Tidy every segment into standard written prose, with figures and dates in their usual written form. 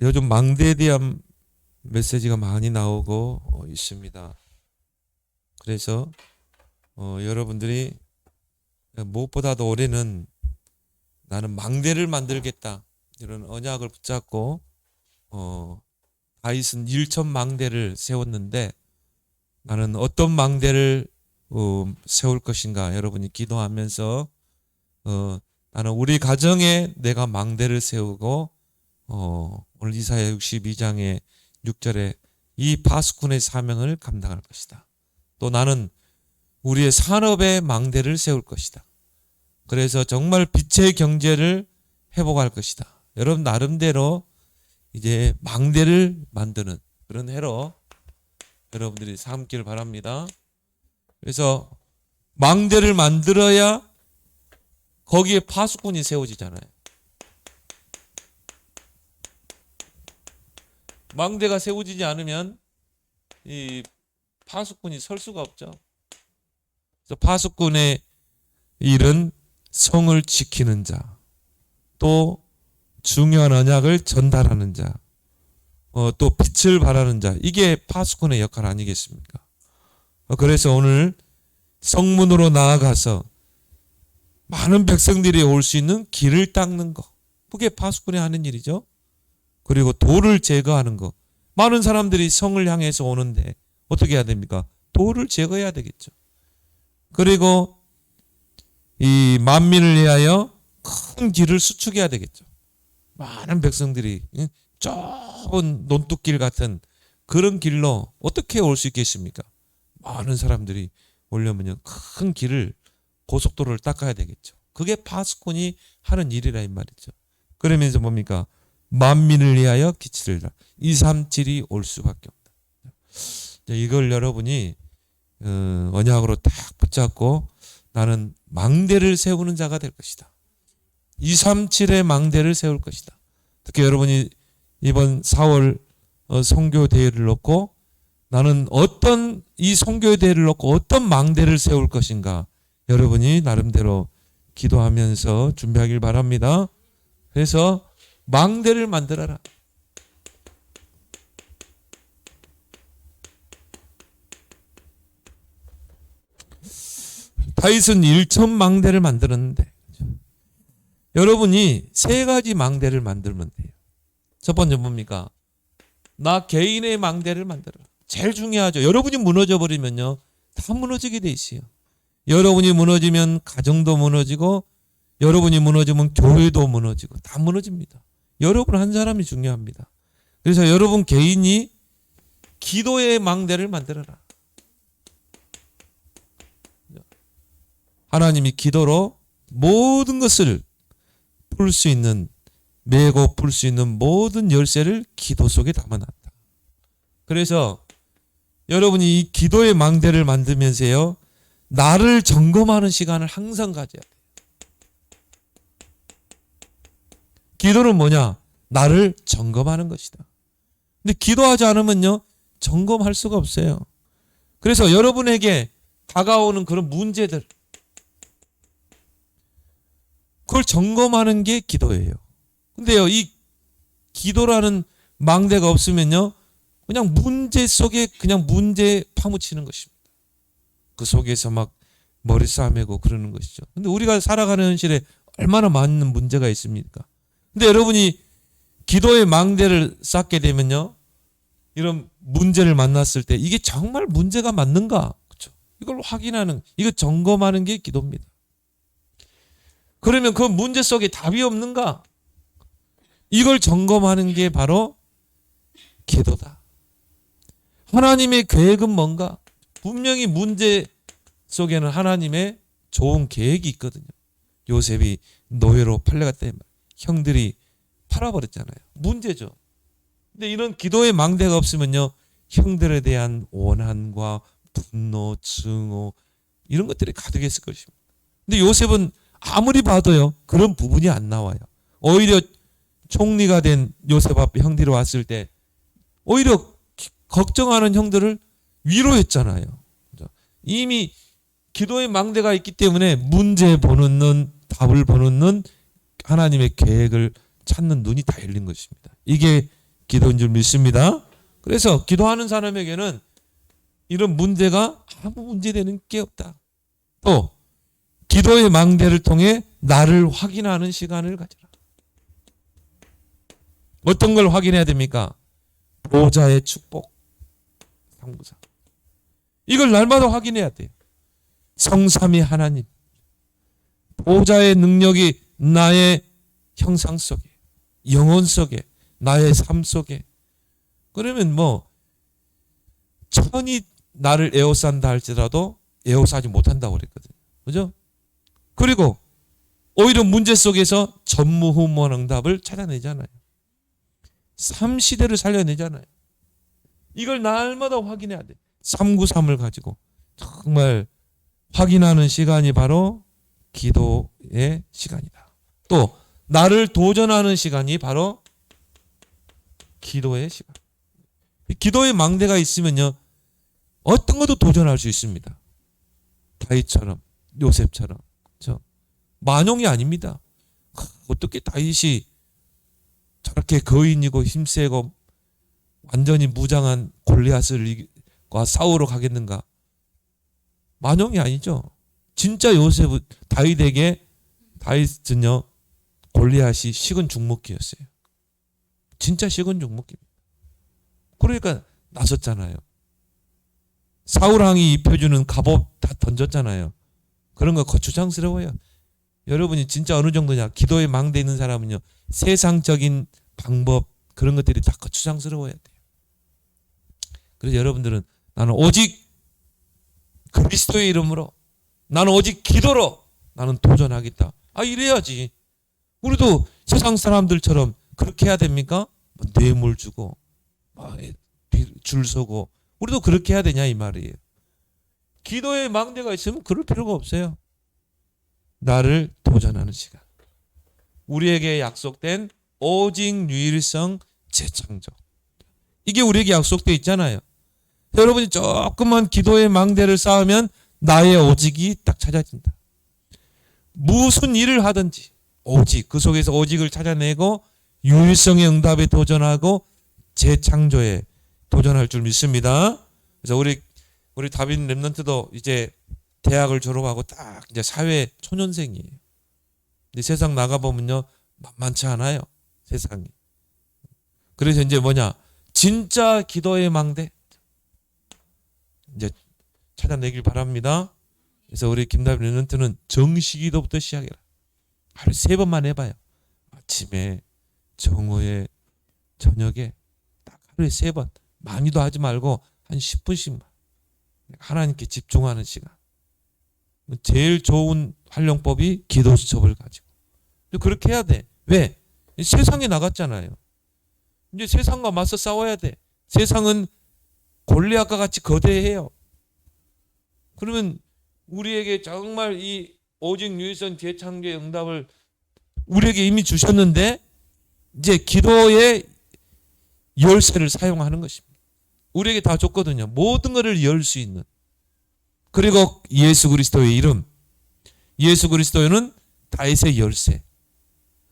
요즘 망대에 대한 메시지가 많이 나오고 있습니다. 그래서 여러분들이 무엇보다도 올해는 나는 망대를 만들겠다 이런 언약을 붙잡고 다윗은 1천 망대를 세웠는데 나는 어떤 망대를 세울 것인가 여러분이 기도하면서 나는 우리 가정에 내가 망대를 세우고 오늘 이사야 62장의 6절에 이 파수꾼의 사명을 감당할 것이다. 또 나는 우리의 산업에 망대를 세울 것이다. 그래서 정말 빛의 경제를 회복할 것이다. 여러분 나름대로 이제 망대를 만드는 그런 해로 여러분들이 삼기를 바랍니다. 그래서 망대를 만들어야 거기에 파수꾼이 세워지잖아요. 망대가 세워지지 않으면 이 파수꾼이 설 수가 없죠. 그래서 파수꾼의 일은 성을 지키는 자, 또 중요한 언약을 전달하는 자, 또 빛을 발하는 자, 이게 파수꾼의 역할 아니겠습니까? 그래서 오늘 성문으로 나아가서 많은 백성들이 올 수 있는 길을 닦는 거, 그게 파수꾼이 하는 일이죠. 그리고 돌을 제거하는 거. 많은 사람들이 성을 향해서 오는데 어떻게 해야 됩니까? 돌을 제거해야 되겠죠. 그리고 이 만민을 위하여 큰 길을 수축해야 되겠죠. 많은 백성들이 좁은 논뚝길 같은 그런 길로 어떻게 올 수 있겠습니까? 많은 사람들이 오려면요 큰 길을 고속도로를 닦아야 되겠죠. 그게 파수꾼이 하는 일이라 이 말이죠. 그러면서 뭡니까? 만민을 위하여 기치를 237이 올 수밖에 없다. 이걸 여러분이 언약으로 딱 붙잡고 나는 망대를 세우는 자가 될 것이다. 237의 망대를 세울 것이다. 특히 여러분이 이번 4월 선교 대회를 놓고 나는 어떤 이 선교 대회를 놓고 어떤 망대를 세울 것인가 여러분이 나름대로 기도하면서 준비하길 바랍니다. 그래서 망대를 만들어라. 다윗은 1천 망대를 만들었는데 여러분이 세 가지 망대를 만들면 돼요. 첫 번째 뭡니까? 나 개인의 망대를 만들어라. 제일 중요하죠. 여러분이 무너져 버리면요 다 무너지게 돼 있어요. 여러분이 무너지면 가정도 무너지고 여러분이 무너지면 교회도 무너지고 다 무너집니다. 여러분 한 사람이 중요합니다. 그래서 여러분 개인이 기도의 망대를 만들어라. 하나님이 기도로 모든 것을 풀 수 있는 메고 풀 수 있는 모든 열쇠를 기도 속에 담아놨다. 그래서 여러분이 이 기도의 망대를 만들면서요 나를 점검하는 시간을 항상 가져야 돼요. 기도는 뭐냐? 나를 점검하는 것이다. 근데 기도하지 않으면요 점검할 수가 없어요. 그래서 여러분에게 다가오는 그런 문제들 그걸 점검하는 게 기도예요. 근데요 이 기도라는 망대가 없으면요 그냥 문제 속에 그냥 문제 파묻히는 것입니다. 그 속에서 막 머리 싸매고 그러는 것이죠. 근데 우리가 살아가는 현실에 얼마나 많은 문제가 있습니까? 근데 여러분이 기도의 망대를 쌓게 되면요 이런 문제를 만났을 때 이게 정말 문제가 맞는가? 그렇죠? 이걸 확인하는, 이거 점검하는 게 기도입니다. 그러면 그 문제 속에 답이 없는가? 이걸 점검하는 게 바로 기도다. 하나님의 계획은 뭔가? 분명히 문제 속에는 하나님의 좋은 계획이 있거든요. 요셉이 노예로 팔려갔다. 형들이 팔아버렸잖아요. 문제죠. 근데 이런 기도의 망대가 없으면요 형들에 대한 원한과 분노, 증오 이런 것들이 가득했을 것입니다. 근데 요셉은 아무리 봐도요 그런 부분이 안 나와요. 오히려 총리가 된 요셉 앞에 형들이 왔을 때 오히려 걱정하는 형들을 위로했잖아요. 이미 기도의 망대가 있기 때문에 문제 보는 눈, 답을 보는 눈, 하나님의 계획을 찾는 눈이 다 열린 것입니다. 이게 기도인 줄 믿습니다. 그래서 기도하는 사람에게는 이런 문제가 아무 문제되는 게 없다. 또 기도의 망대를 통해 나를 확인하는 시간을 가져라. 어떤 걸 확인해야 됩니까? 보좌의 축복, 상부사. 이걸 날마다 확인해야 돼요. 성삼위 하나님, 보좌의 능력이 나의 형상 속에, 영혼 속에, 나의 삶 속에. 그러면 뭐 천이 나를 에워싼다 할지라도 에워싸지 못한다고 그랬거든요. 그죠? 그리고 오히려 문제 속에서 전무후무한 응답을 찾아내잖아요. 삼시대를 살려내잖아요. 이걸 날마다 확인해야 돼. 393을 가지고 정말 확인하는 시간이 바로 기도의 시간이다. 또 나를 도전하는 시간이 바로 기도의 시간. 기도의 망대가 있으면요, 어떤 것도 도전할 수 있습니다. 다윗처럼, 요셉처럼. 그렇죠? 만용이 아닙니다. 어떻게 다윗이 저렇게 거인이고 힘세고 완전히 무장한 골리앗과 싸우러 가겠는가? 만용이 아니죠. 진짜 요셉은 다윗은요, 골리앗이 식은 죽먹기였어요. 진짜 식은 죽먹기입니다. 그러니까 나섰잖아요. 사울왕이 입혀주는 갑옷 다 던졌잖아요. 그런 거 거추장스러워요. 여러분이 진짜 어느 정도냐? 기도에 망대 있는 사람은요, 세상적인 방법 그런 것들이 다 거추장스러워야 돼요. 그래서 여러분들은 나는 오직 그리스도의 이름으로, 나는 오직 기도로 나는 도전하겠다. 이래야지. 우리도 세상 사람들처럼 그렇게 해야 됩니까? 뇌물 주고 줄 서고 우리도 그렇게 해야 되냐 이 말이에요. 기도의 망대가 있으면 그럴 필요가 없어요. 나를 도전하는 시간. 우리에게 약속된 오직 유일성 재창조. 이게 우리에게 약속되어 있잖아요. 여러분이 조금만 기도의 망대를 쌓으면 나의 오직이 딱 찾아진다. 무슨 일을 하든지 오직, 그 속에서 오직을 찾아내고 유일성의 응답에 도전하고 재창조에 도전할 줄 믿습니다. 그래서 우리 다빈 렘넌트도 이제 대학을 졸업하고 딱 이제 사회 초년생이에요. 근데 세상 나가 보면요, 만만치 않아요. 세상이. 그래서 이제 뭐냐? 진짜 기도의 망대 이제 찾아내길 바랍니다. 그래서 우리 김다빈 렘넌트는 정시기도부터 시작해라. 하루 3번만 해봐요. 아침에, 정오에, 저녁에 딱 하루에 3번. 많이도 하지 말고 한 10분씩만 하나님께 집중하는 시간. 제일 좋은 활용법이 기도 수첩을 가지고. 그렇게 해야 돼. 왜? 세상에 나갔잖아요. 이제 세상과 맞서 싸워야 돼. 세상은 골리앗과 같이 거대해요. 그러면 우리에게 정말 이 오직 유일성 재창조의 응답을 우리에게 이미 주셨는데 이제 기도의 열쇠를 사용하는 것입니다. 우리에게 다 줬거든요. 모든 것을 열 수 있는. 그리고 예수 그리스도의 이름. 예수 그리스도는 다윗의 열쇠.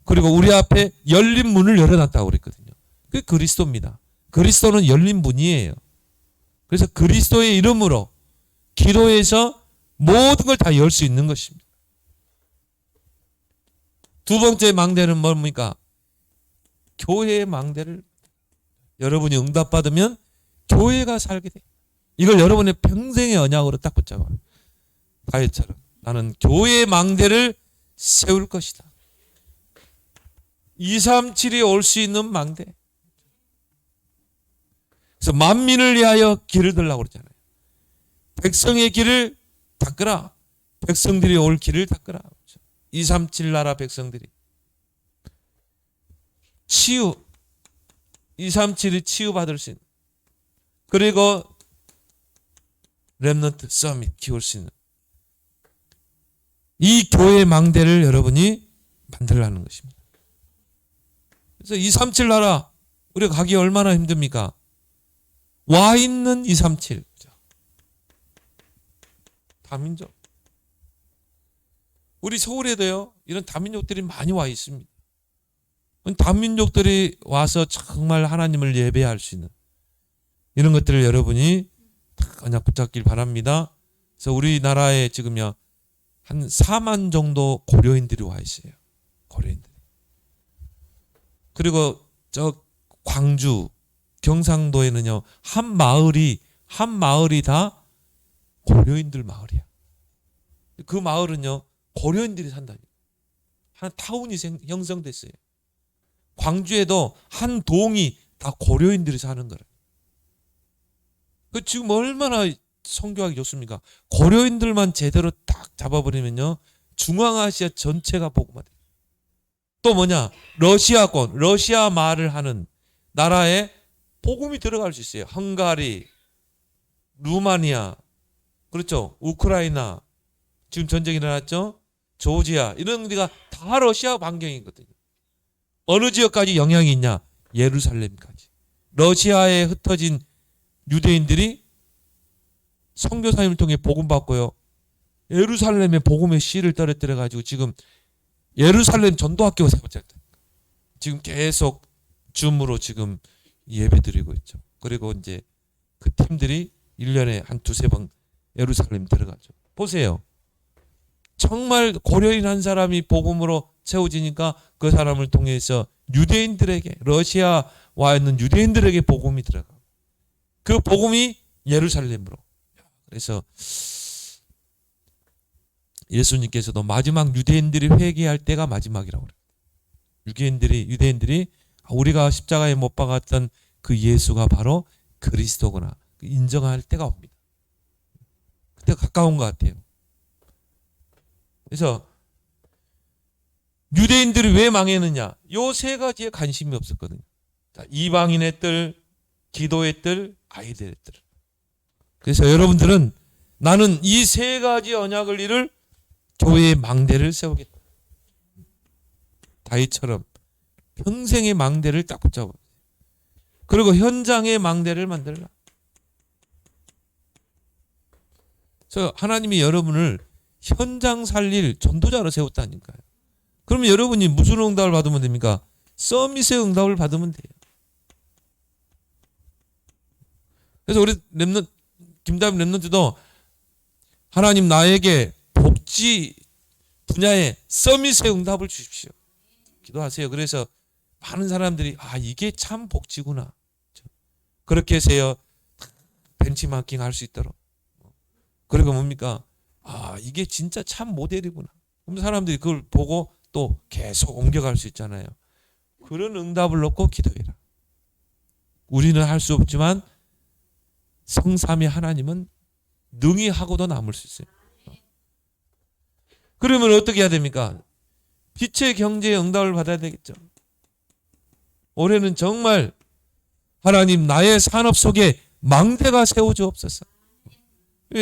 그리고 우리 앞에 열린 문을 열어놨다고 그랬거든요. 그게 그리스도입니다. 그리스도는 열린 문이에요. 그래서 그리스도의 이름으로 기도해서 모든 걸 다 열 수 있는 것입니다. 두 번째 망대는 뭡니까? 교회의 망대를 여러분이 응답받으면 교회가 살게 돼. 이걸 여러분의 평생의 언약으로 딱 붙잡아요. 다윗처럼 나는 교회의 망대를 세울 것이다. 237이 올 수 있는 망대. 그래서 만민을 위하여 길을 들라고 그러잖아요. 백성의 길을 닦으라. 백성들이 올 길을 닦으라. 237 나라 백성들이. 치유. 237이 치유받을 수 있는. 그리고 렘넌트 서밋 키울 수 있는. 이 교회의 망대를 여러분이 만들라는 것입니다. 그래서 237 나라 우리가 가기 얼마나 힘듭니까? 와 있는 237. 다민족. 우리 서울에도요, 이런 다민족들이 많이 와 있습니다. 다민족들이 와서 정말 하나님을 예배할 수 있는 이런 것들을 여러분이 그냥 붙잡길 바랍니다. 그래서 우리나라에 지금요 한 4만 정도 고려인들이 와 있어요. 고려인들. 그리고 저 광주, 경상도에는요 한 마을이 다 고려인들 마을이야. 그 마을은요 고려인들이 산다니까. 한 타운이 형성됐어요. 광주에도 한 동이 다 고려인들이 사는 거예요. 그 지금 얼마나 선교하기 좋습니까? 고려인들만 제대로 딱 잡아버리면요 중앙아시아 전체가 복음화돼. 또 뭐냐? 러시아권, 러시아 말을 하는 나라에 복음이 들어갈 수 있어요. 헝가리, 루마니아, 그렇죠? 우크라이나, 지금 전쟁이 일어났죠? 조지아, 이런 데가 다 러시아 반경이거든요. 어느 지역까지 영향이 있냐? 예루살렘까지. 러시아에 흩어진 유대인들이 선교사님을 통해 복음 받고요. 예루살렘에 복음의 씨를 떨어뜨려 가지고 지금 예루살렘 전도학교가 세워졌다. 지금 계속 줌으로 지금 예배드리고 있죠. 그리고 이제 그 팀들이 1년에 한 두세 번 예루살렘 들어가죠. 보세요. 정말 고려인 한 사람이 복음으로 세워지니까 그 사람을 통해서 유대인들에게, 러시아 와 있는 유대인들에게 복음이 들어가고 그 복음이 예루살렘으로. 그래서 예수님께서도 마지막 유대인들이 회개할 때가 마지막이라고 그래요. 유대인들이 우리가 십자가에 못 박았던 그 예수가 바로 그리스도구나 인정할 때가 옵니다. 그때가 가까운 것 같아요. 그래서 유대인들이 왜 망했느냐? 요 세 가지에 관심이 없었거든요. 자, 이방인의 뜰, 기도의 뜰, 아이들의 뜰. 그래서 여러분들은 나는 이 세 가지 언약을 이룰 교회의 망대를 세우겠다. 다윗처럼 평생의 망대를 딱 붙잡아. 그리고 현장의 망대를 만들라. 그래서 하나님이 여러분을 현장 살릴 전도자로 세웠다니까요. 그러면 여러분이 무슨 응답을 받으면 됩니까? 서밋의 응답을 받으면 돼요. 그래서 우리 김다빈 랩런트도 하나님 나에게 복지 분야에 서밋의 응답을 주십시오. 기도하세요. 그래서 많은 사람들이 이게 참 복지구나. 그렇게 해서요 벤치마킹 할 수 있도록. 그리고 뭡니까? 이게 진짜 참 모델이구나. 그럼 사람들이 그걸 보고 또 계속 옮겨갈 수 있잖아요. 그런 응답을 놓고 기도해라. 우리는 할 수 없지만 성삼위 하나님은 능히 하고도 남을 수 있어요. 그러면 어떻게 해야 됩니까? 빛의 경제의 응답을 받아야 되겠죠. 올해는 정말 하나님 나의 산업 속에 망대가 세워주옵소서.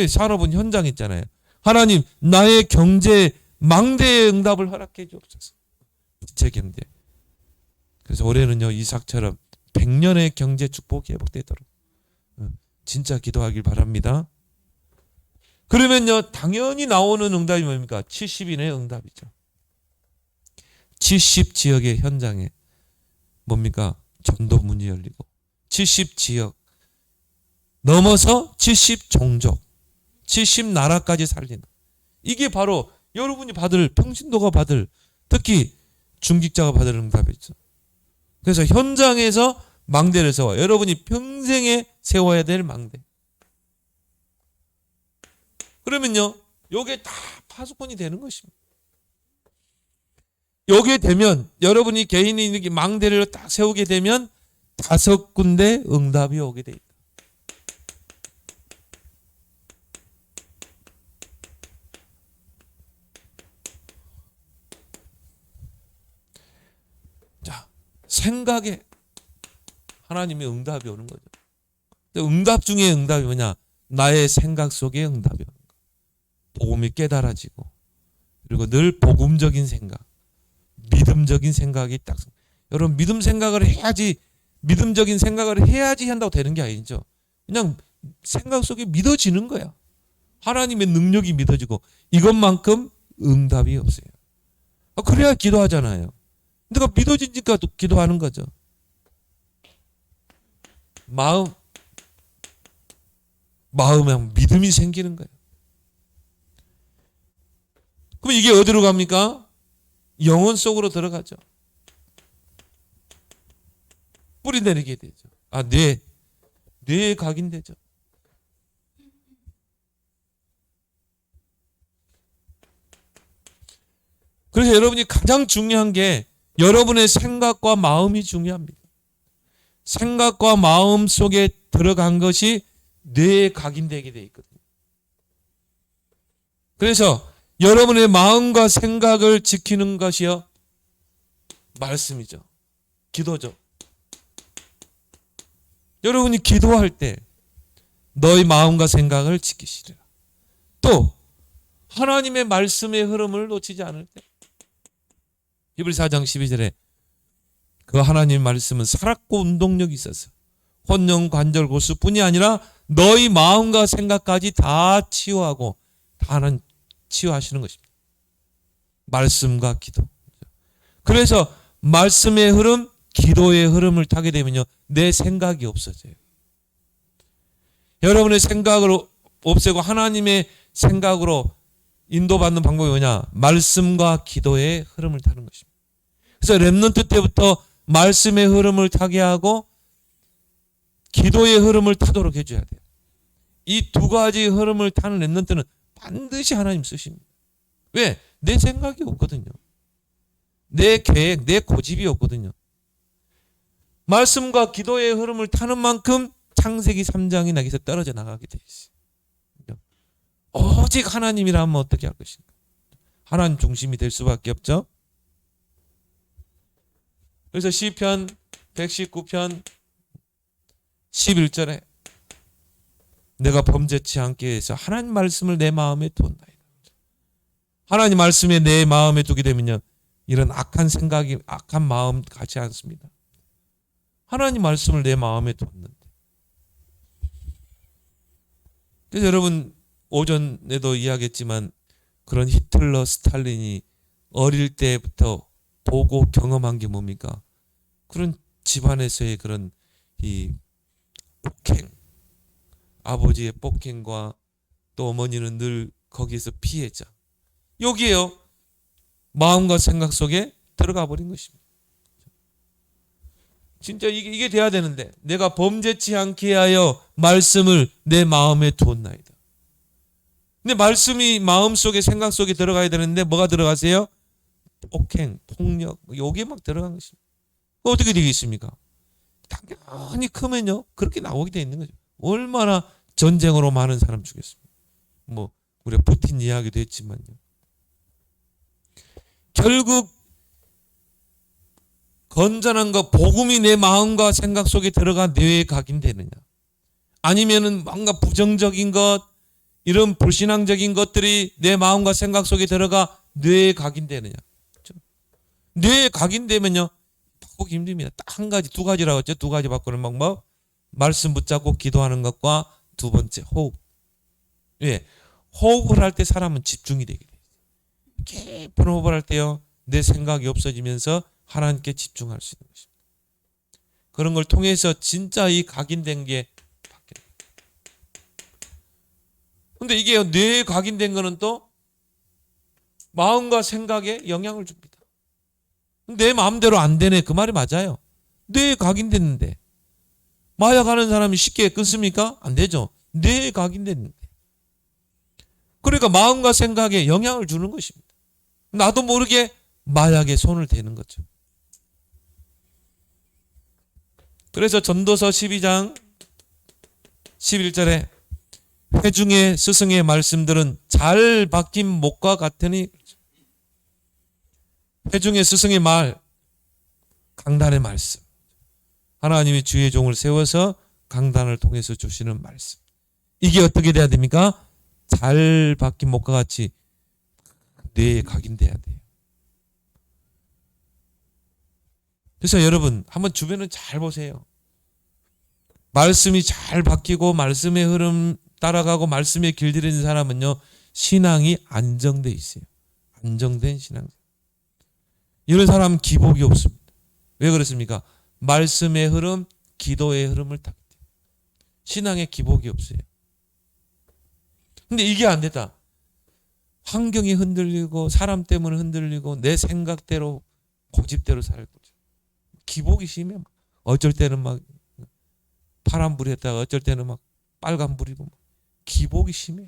산업은 현장 있잖아요. 하나님 나의 경제 망대의 응답을 허락해 주옵소서. 빛의 경제. 그래서 올해는요 이삭처럼 100년의 경제 축복이 회복되도록 진짜 기도하길 바랍니다. 그러면요 당연히 나오는 응답이 뭡니까? 70인의 응답이죠. 70 지역의 현장에 뭡니까? 전도 문이 열리고 70 지역 넘어서 70 종족 70 나라까지 살리는 이게 바로 여러분이 받을 평신도가 받을 특히 중직자가 받을 응답이죠. 그래서 현장에서 망대를 세워 여러분이 평생에 세워야 될 망대. 그러면요 요게 다 파수꾼이 되는 것입니다. 요게 되면 여러분이 개인이 이렇게 망대를 딱 세우게 되면 5군데 응답이 오게 돼 있다. 자, 생각에 하나님의 응답이 오는 거죠. 응답 중에 응답이 뭐냐? 나의 생각 속에 응답이 오는 거. 복음이 깨달아지고 그리고 늘 복음적인 생각, 믿음적인 생각이 딱. 여러분 믿음적인 생각을 해야지 한다고 되는 게 아니죠. 그냥 생각 속에 믿어지는 거야. 하나님의 능력이 믿어지고 이것만큼 응답이 없어요. 그래야 기도하잖아요. 내가 믿어지니까 기도하는 거죠. 마음에 믿음이 생기는 거예요. 그럼 이게 어디로 갑니까? 영혼 속으로 들어가죠. 뿌리 내리게 되죠. 뇌에 각인되죠. 그래서 여러분이 가장 중요한 게 여러분의 생각과 마음이 중요합니다. 생각과 마음 속에 들어간 것이 뇌에 각인되게 돼 있거든요. 그래서 여러분의 마음과 생각을 지키는 것이요, 말씀이죠. 기도죠. 여러분이 기도할 때 너희 마음과 생각을 지키시리라. 또 하나님의 말씀의 흐름을 놓치지 않을 때, 히브리서 4장 12절에 그 하나님 말씀은 살았고 운동력이 있어서 혼령 관절 골수뿐이 아니라 너희 마음과 생각까지 다 치유하고 다 하나님 치유하시는 것입니다. 말씀과 기도. 그래서 말씀의 흐름, 기도의 흐름을 타게 되면요, 내 생각이 없어져요. 여러분의 생각을 없애고 하나님의 생각으로 인도받는 방법이 뭐냐? 말씀과 기도의 흐름을 타는 것입니다. 그래서 렘넌트 때부터 말씀의 흐름을 타게 하고 기도의 흐름을 타도록 해줘야 돼요. 이 두 가지 흐름을 타는 렘넌트는 반드시 하나님 쓰십니다. 왜? 내 생각이 없거든요. 내 계획, 내 고집이 없거든요. 말씀과 기도의 흐름을 타는 만큼 창세기 3장이 나기서 떨어져 나가게 돼 있어요. 오직 하나님이라면 어떻게 할 것인가? 하나님 중심이 될 수밖에 없죠. 그래서 시편 119편 11절에 내가 범죄치 않게 해서 하나님 말씀을 내 마음에 두었나이다. 하나님 말씀에 내 마음에 두게 되면요, 이런 악한 생각이, 악한 마음 가지 않습니다. 하나님 말씀을 내 마음에 두었는데. 그래서 여러분 오전에도 이야기했지만 그런 히틀러, 스탈린이 어릴 때부터 보고 경험한 게 뭡니까? 그런 집안에서의 그런 이 폭행, 아버지의 폭행과 또 어머니는 늘 거기에서 피해자. 여기에요, 마음과 생각 속에 들어가 버린 것입니다. 진짜 이게 돼야 되는데, 내가 범죄치 않게 하여 말씀을 내 마음에 두었나이다. 근데 말씀이 마음 속에, 생각 속에 들어가야 되는데 뭐가 들어가세요? 폭행, 폭력, 여기에 막 들어간 것입니다. 어떻게 되겠습니까? 당연히 크면요, 그렇게 나오게 돼 있는 거죠. 얼마나 전쟁으로 많은 사람 죽였습니까? 뭐 우리가 푸틴 이야기도 했지만요. 결국 건전한 것, 복음이 내 마음과 생각 속에 들어가 뇌에 각인되느냐, 아니면은 뭔가 부정적인 것, 이런 불신앙적인 것들이 내 마음과 생각 속에 들어가 뇌에 각인되느냐. 그렇죠? 뇌에 각인되면요, 바꾸기 힘듭니다. 딱 한 가지, 두 가지라고 했죠. 두 가지 바꾸는 방법. 말씀 붙잡고 기도하는 것과 두 번째, 호흡. 예, 호흡을 할 때 사람은 집중이 되게 돼요. 깊은 호흡을 할 때요, 내 생각이 없어지면서 하나님께 집중할 수 있는 것입니다. 그런 걸 통해서 진짜 이 각인된 게 바뀌어요. 근데 이게 뇌에 각인된 거는 또 마음과 생각에 영향을 줍니다. 내 마음대로 안 되네, 그 말이 맞아요. 뇌에 각인됐는데 마약하는 사람이 쉽게 끊습니까? 안 되죠. 뇌에 각인됐는데. 그러니까 마음과 생각에 영향을 주는 것입니다. 나도 모르게 마약에 손을 대는 거죠. 그래서 전도서 12장 11절에 회중의 스승의 말씀들은 잘 박힌 목과 같으니, 회중의 스승의 말, 강단의 말씀, 하나님이 주의 종을 세워서 강단을 통해서 주시는 말씀, 이게 어떻게 돼야 됩니까? 잘 박힌 목과 같이 뇌에 각인돼야 돼요. 그래서 여러분 한번 주변을 잘 보세요. 말씀이 잘 박히고 말씀의 흐름 따라가고 말씀에 길들이는 사람은요, 신앙이 안정돼 있어요. 안정된 신앙. 이런 사람은 기복이 없습니다. 왜 그렇습니까? 말씀의 흐름, 기도의 흐름을 타기 때문에. 신앙에 기복이 없어요. 근데 이게 안 됐다. 환경이 흔들리고 사람 때문에 흔들리고 내 생각대로 고집대로 살고 기복이 심해. 어쩔 때는 막 파란불이 했다가 어쩔 때는 막 빨간불이고 기복이 심해.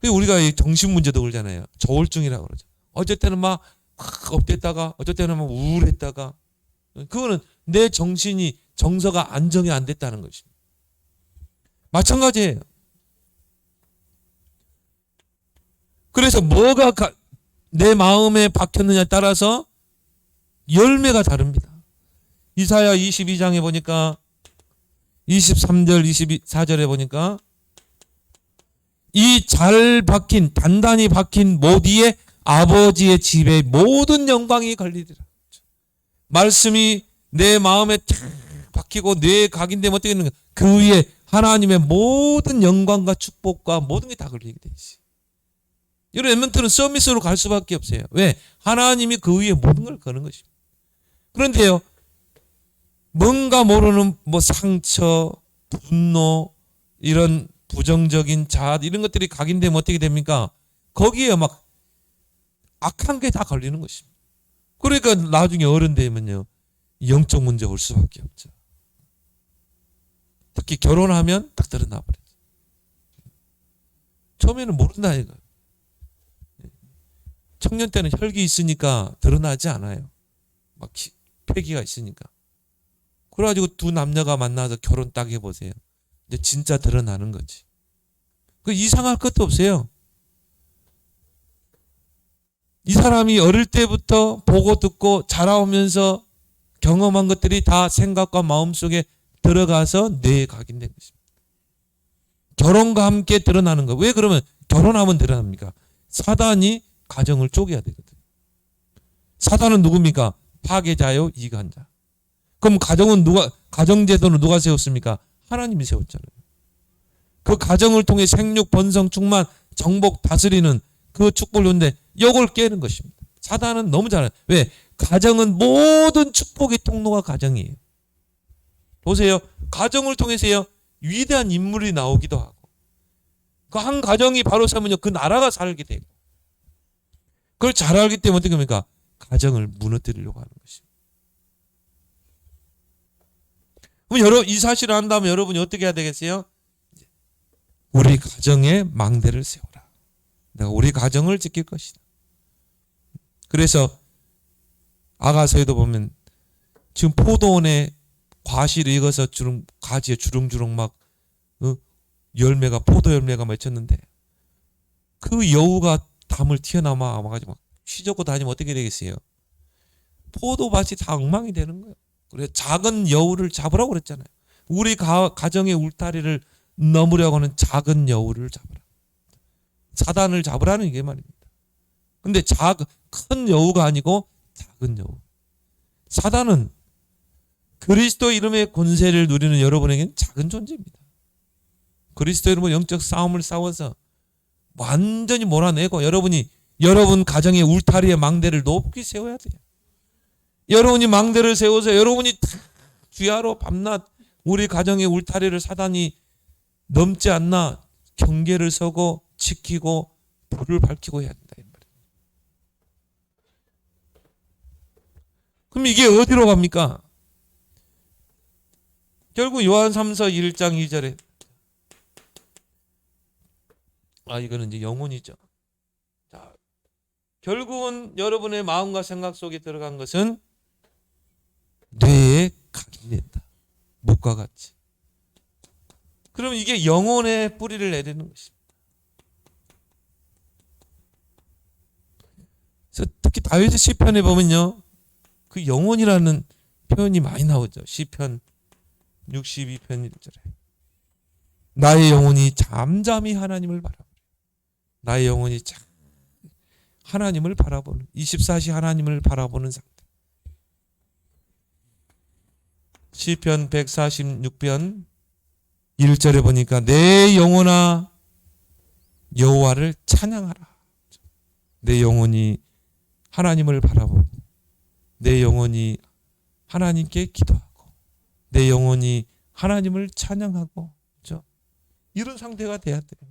우리가 이 정신 문제도 그러잖아요. 조울증이라고 그러죠. 어쩔 때는 막 업됐다가 어쩔 때는 막 우울했다가 그거는 내 정신이 정서가 안정이 안 됐다는 것입니다. 마찬가지예요. 그래서 뭐가 내 마음에 박혔느냐에 따라서 열매가 다릅니다. 이사야 22장에 보니까 23절 24절에 보니까 이 잘 박힌 단단히 박힌 모디에 아버지의 집에 모든 영광이 걸리리라. 말씀이 내 마음에 탁 박히고 뇌에 각인되면 어떻게 되는 거야? 그 위에 하나님의 모든 영광과 축복과 모든 게 다 걸리게 돼 있어요. 이런 엠먼트는 서밋으로 갈 수밖에 없어요. 왜? 하나님이 그 위에 모든 걸 거는 것입니다. 그런데요, 뭔가 모르는 상처, 분노, 이런 부정적인 자아, 이런 것들이 각인되면 어떻게 됩니까? 거기에 막 악한 게 다 걸리는 것입니다. 그러니까 나중에 어른 되면요, 영적 문제 올 수밖에 없죠. 특히 결혼하면 딱 드러나 버려요. 처음에는 모른다니까요. 청년 때는 혈기 있으니까 드러나지 않아요. 막 패기가 있으니까. 그래가지고 두 남녀가 만나서 결혼 딱 해보세요. 이제 진짜 드러나는 거지. 그 이상할 것도 없어요. 이 사람이 어릴 때부터 보고 듣고 자라오면서 경험한 것들이 다 생각과 마음속에 들어가서 뇌에 각인된 것입니다. 결혼과 함께 드러나는 거. 왜 그러면 결혼하면 드러납니까? 사단이 가정을 쪼개야 되거든요. 사단은 누굽니까? 파괴자요, 이간자. 그럼 가정제도는 누가 세웠습니까? 하나님이 세웠잖아요. 그 가정을 통해 생육, 번성, 충만, 정복, 다스리는 그 축복을 줬는데 이걸 깨는 것입니다. 사단은 너무 잘해요. 왜? 가정은 모든 축복의 통로가 가정이에요. 보세요. 가정을 통해서요, 위대한 인물이 나오기도 하고, 그 한 가정이 바로 서면요, 그 나라가 살게 되고, 그걸 잘 알기 때문에 어떻게 합니까? 가정을 무너뜨리려고 하는 것입니다. 그럼 이 사실을 안다면 여러분이 어떻게 해야 되겠어요? 우리 가정에 망대를 세워라. 내가 우리 가정을 지킬 것이다. 그래서 아가서에도 보면 지금 포도원에 과실을 익어서 가지에 주렁주렁 막 열매가 포도 열매가 맺혔는데 그 여우가 담을 튀어나와가지고 막 휘젓고 다니면 어떻게 되겠어요? 포도밭이 다 엉망이 되는 거예요. 그래서 작은 여우를 잡으라고 그랬잖아요. 우리 가정의 울타리를 넘으려고 하는 작은 여우를 잡으라. 사단을 잡으라는 이게 말입니다. 근데 큰 여우가 아니고 작은 여우. 사단은 그리스도 이름의 권세를 누리는 여러분에게는 작은 존재입니다. 그리스도 이름으로 영적 싸움을 싸워서 완전히 몰아내고 여러분 가정의 울타리의 망대를 높이 세워야 돼요. 여러분이 망대를 세워서 여러분이 주야로 밤낮 우리 가정의 울타리를 사단이 넘지 않나 경계를 서고 지키고 불을 밝히고 해야 된다. 그럼 이게 어디로 갑니까? 결국 요한 3서 1장 2절에 이거는 이제 영혼이죠. 자, 결국은 여러분의 마음과 생각 속에 들어간 것은 뇌에 각인된다. 목과 같이. 그럼 이게 영혼의 뿌리를 내리는 것입니다. 그래서 특히 다윗의 시편에 보면요, 그 영혼이라는 표현이 많이 나오죠. 시편 62편 1절에 나의 영혼이 잠잠히 하나님을 바라보라. 나의 영혼이 하나님을 바라보는 24시 하나님을 바라보는 상태. 시편 146편 1절에 보니까 내 영혼아 여호와를 찬양하라. 내 영혼이 하나님을 바라보고 내 영혼이 하나님께 기도하고 내 영혼이 하나님을 찬양하고, 그렇죠? 이런 상태가 돼야 돼요.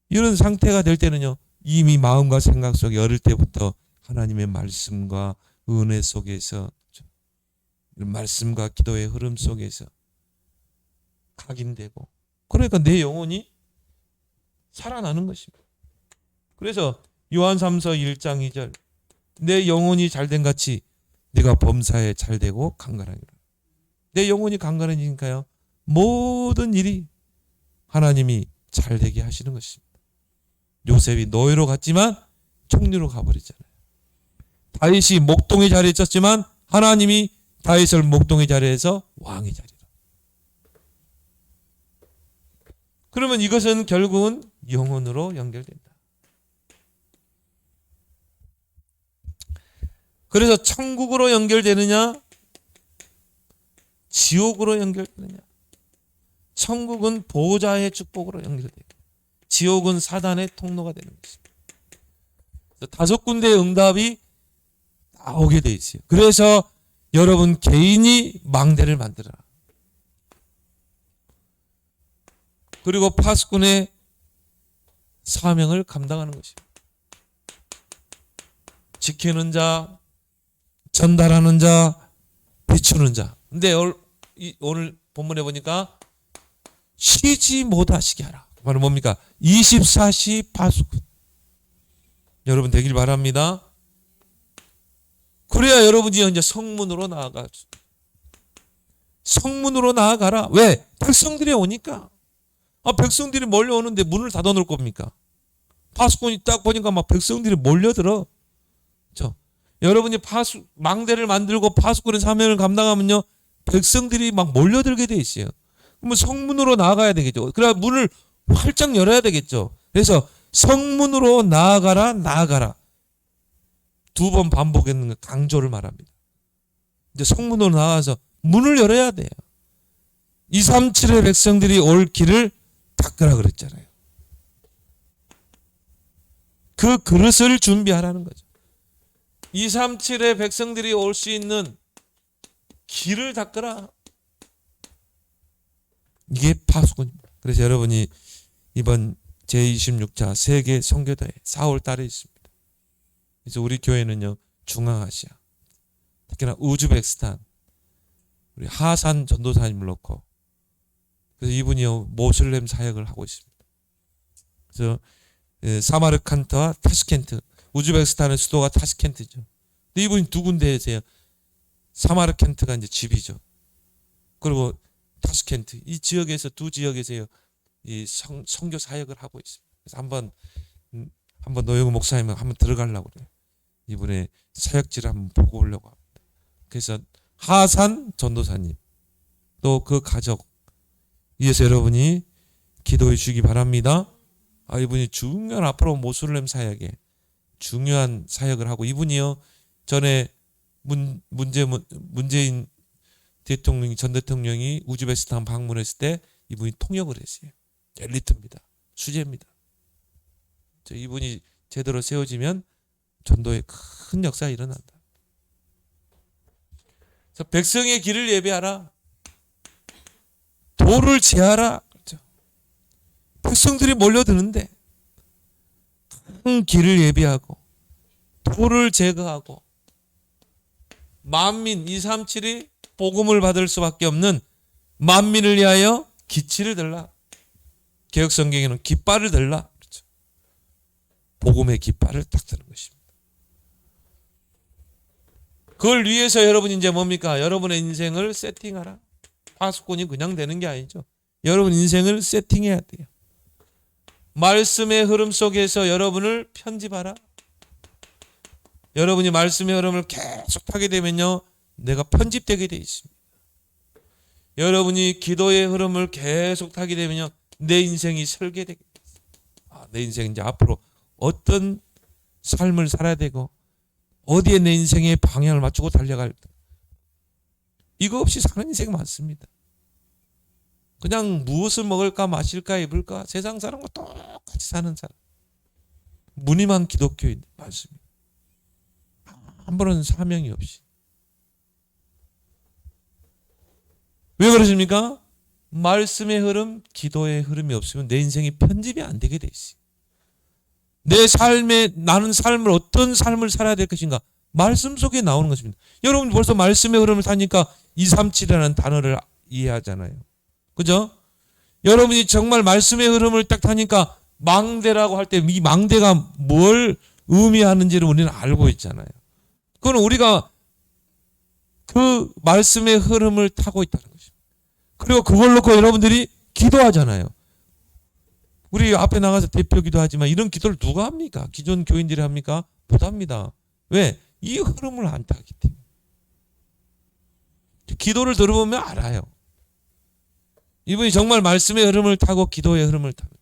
이런 상태가 될 때는요, 이미 마음과 생각 속에 어릴 때부터 하나님의 말씀과 은혜 속에서, 그렇죠? 이런 말씀과 기도의 흐름 속에서 각인되고, 그러니까 내 영혼이 살아나는 것입니다. 그래서 요한 3서 1장 2절, 내 영혼이 잘된 같이 네가 범사에 잘되고 강건하리라. 내 영혼이 강건해지니까요, 모든 일이 하나님이 잘되게 하시는 것입니다. 요셉이 노예로 갔지만 총리로 가버리잖아요. 다윗이 목동의 자리에 있었지만 하나님이 다윗을 목동의 자리에서 왕의 자리로. 그러면 이것은 결국은 영혼으로 연결된다. 그래서 천국으로 연결되느냐, 지옥으로 연결되느냐. 천국은 보호자의 축복으로 연결돼요. 지옥은 사단의 통로가 되는 것입니다. 5군데의 응답이 나오게 돼 있어요. 그래서 여러분 개인이 망대를 만들어라. 그리고 파수꾼의 사명을 감당하는 것입니다. 지키는 자, 전달하는 자, 비추는 자. 근데 오늘 본문에 보니까 쉬지 못하시게 하라. 바로 뭡니까? 24시 파수꾼. 여러분 되길 바랍니다. 그래야 여러분이 이제 성문으로 나아가. 성문으로 나아가라. 왜? 백성들이 오니까. 백성들이 몰려오는데 문을 닫아 놓을 겁니까? 파수꾼이 딱 보니까 막 백성들이 몰려들어. 여러분이 망대를 만들고 파수꾼의 사명을 감당하면요, 백성들이 막 몰려들게 돼 있어요. 그러면 성문으로 나아가야 되겠죠. 그래야 문을 활짝 열어야 되겠죠. 그래서 성문으로 나아가라, 나아가라. 2번 반복했는 강조를 말합니다. 이제 성문으로 나가서 문을 열어야 돼요. 237의 백성들이 올 길을 닦으라 그랬잖아요. 그 그릇을 준비하라는 거죠. 237의 백성들이 올 수 있는 길을 닦으라. 이게 파수꾼입니다. 그래서 여러분이 이번 제26차 세계 선교대회 4월 달에 있습니다. 그래서 우리 교회는요, 중앙아시아, 특히나 우즈베키스탄, 우리 하산 전도사님을 놓고, 그래서 이분이요, 모슬렘 사역을 하고 있습니다. 그래서 사마르칸트와 타슈켄트, 우즈베키스탄의 수도가 타슈켄트죠. 근데 이분이 2군데에서요, 사마르칸트가 이제 집이죠. 그리고 타슈켄트, 이 지역에서 2지역에서요, 이 선교 사역을 하고 있습니다. 그래서 한번 노영우 목사님 한번 들어가려고 그래요. 이분의 사역지를 한번 보고 오려고 합니다. 그래서 하산 전도사님, 또 그 가족 위해서 여러분이 기도해 주시기 바랍니다. 이분이 중요한 앞으로 모슬렘 사역에 중요한 사역을 하고, 이분이요, 전에 문재인 대통령이, 전 대통령이 우즈베키스탄 방문했을 때 이분이 통역을 했어요. 엘리트입니다. 수제입니다. 이분이 제대로 세워지면 전도에 큰 역사가 일어난다. 그래서 백성의 길을 예배하라. 도를 제하라. 그렇죠? 백성들이 몰려드는데 큰 길을 예배하고 도를 제거하고 만민 237이 복음을 받을 수밖에 없는 만민을 위하여 기치를 들라. 개혁성경에는 깃발을 들라. 그렇죠? 복음의 깃발을 딱 드는 것입니다. 그걸 위해서 여러분 이제 뭡니까? 여러분의 인생을 세팅하라. 파수꾼이 그냥 되는 게 아니죠. 여러분 인생을 세팅해야 돼요. 말씀의 흐름 속에서 여러분을 편집하라. 여러분이 말씀의 흐름을 계속 타게 되면요, 내가 편집되게 돼 있습니다. 여러분이 기도의 흐름을 계속 타게 되면요, 내 인생이 설계되게 돼 있습니다. 내 인생 이제 앞으로 어떤 삶을 살아야 되고 어디에 내 인생의 방향을 맞추고 달려갈, 이거 없이 사는 인생이 많습니다. 그냥 무엇을 먹을까 마실까 입을까 세상 사람과 똑같이 사는 사람, 무늬만 기독교인 많습니다. 아무런 사명이 없이. 왜 그러십니까? 말씀의 흐름, 기도의 흐름이 없으면 내 인생이 편집이 안 되게 돼 있어요. 내 삶에 나는 삶을 어떤 삶을 살아야 될 것인가? 말씀 속에 나오는 것입니다. 여러분 벌써 말씀의 흐름을 타니까 237이라는 단어를 이해하잖아요. 그죠? 여러분이 정말 말씀의 흐름을 딱 타니까 망대라고 할 때 이 망대가 뭘 의미하는지를 우리는 알고 있잖아요. 그건 우리가 그 말씀의 흐름을 타고 있다는 것입니다. 그리고 그걸 놓고 여러분들이 기도하잖아요. 우리 앞에 나가서 대표 기도하지만 이런 기도를 누가 합니까? 기존 교인들이 합니까? 못합니다. 왜? 이 흐름을 안 타기 때문에. 기도를 들어보면 알아요. 이분이 정말 말씀의 흐름을 타고 기도의 흐름을 타는지.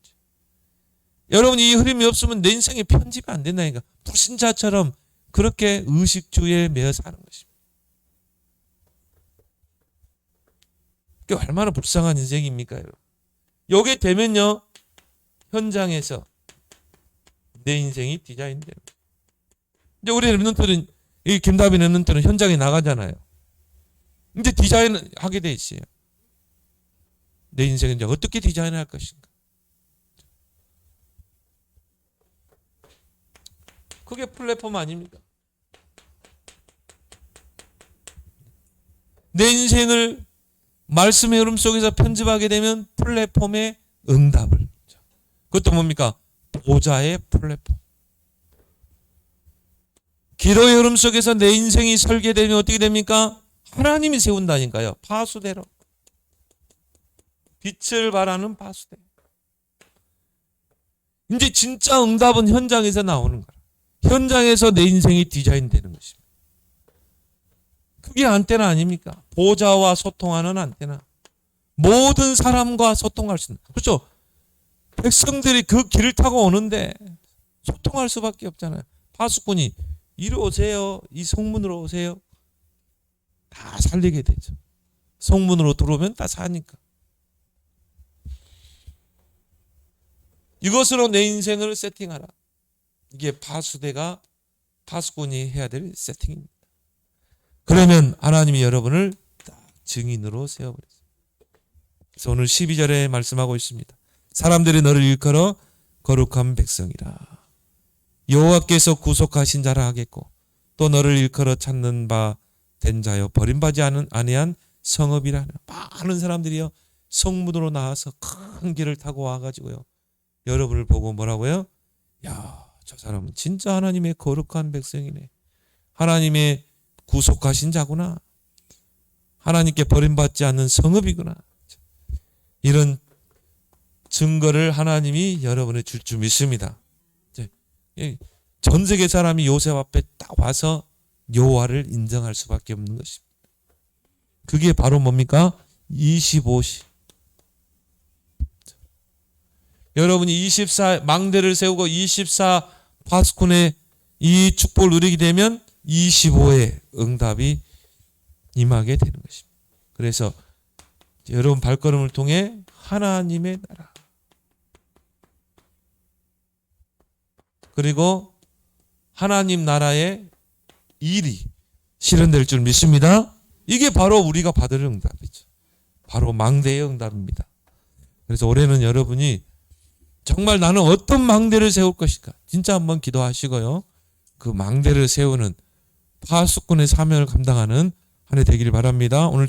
여러분 이 흐름이 없으면 내 인생에 편집이 안 된다니까. 불신자처럼 그렇게 의식주의에 매여 사는 것입니다. 그게 얼마나 불쌍한 인생입니까, 여러분? 요게 되면요, 현장에서 내 인생이 디자인되는 거예요. 이제 우리 랩런트는, 이 김다빈 랩런트는 현장에 나가잖아요. 이제 디자인을 하게 돼 있어요. 내 인생은 이제 어떻게 디자인할 것인가. 그게 플랫폼 아닙니까? 내 인생을 말씀의 흐름 속에서 편집하게 되면 플랫폼의 응답을. 그것도 뭡니까? 보좌의 플랫폼. 기도의 흐름 속에서 내 인생이 설계되면 어떻게 됩니까? 하나님이 세운다니까요. 파수대로. 빛을 발하는 파수대. 이제 진짜 응답은 현장에서 나오는 거라. 현장에서 내 인생이 디자인되는 것입니다. 그게 안테나 아닙니까? 보좌와 소통하는 안테나. 모든 사람과 소통할 수 있는. 그렇죠? 백성들이 그 길을 타고 오는데 소통할 수밖에 없잖아요. 파수꾼이 이리 오세요. 이 성문으로 오세요. 다 살리게 되죠. 성문으로 들어오면 다 사니까. 이것으로 내 인생을 세팅하라. 이게 파수꾼이 해야 될 세팅입니다. 그러면 하나님이 여러분을 딱 증인으로 세워버렸어요. 그래서 오늘 12절에 말씀하고 있습니다. 사람들이 너를 일컬어 거룩한 백성이라. 여호와께서 구속하신 자라 하겠고 또 너를 일컬어 찾는 바 된 자여 버림받지 아니한 성읍이라. 많은 사람들이요 성문으로 나와서 큰 길을 타고 와가지고요 여러분을 보고 뭐라고요? 야, 저 사람은 진짜 하나님의 거룩한 백성이네. 하나님의 구속하신 자구나. 하나님께 버림받지 않는 성읍이구나. 이런 증거를 하나님이 여러분에 줄 줄 믿습니다. 전 세계 사람이 요셉 앞에 딱 와서 여호와를 인정할 수밖에 없는 것입니다. 그게 바로 뭡니까? 25시. 여러분이 24 망대를 세우고 24 파수꾼의 이 축복을 누리게 되면 25의 응답이 임하게 되는 것입니다. 그래서 여러분 발걸음을 통해 하나님의 나라 그리고 하나님 나라의 일이 실현될 줄 믿습니다. 이게 바로 우리가 받을 응답이죠. 바로 망대의 응답입니다. 그래서 올해는 여러분이 정말 나는 어떤 망대를 세울 것인가 진짜 한번 기도하시고요. 그 망대를 세우는 파수꾼의 사명을 감당하는 한 해 되기를 바랍니다. 오늘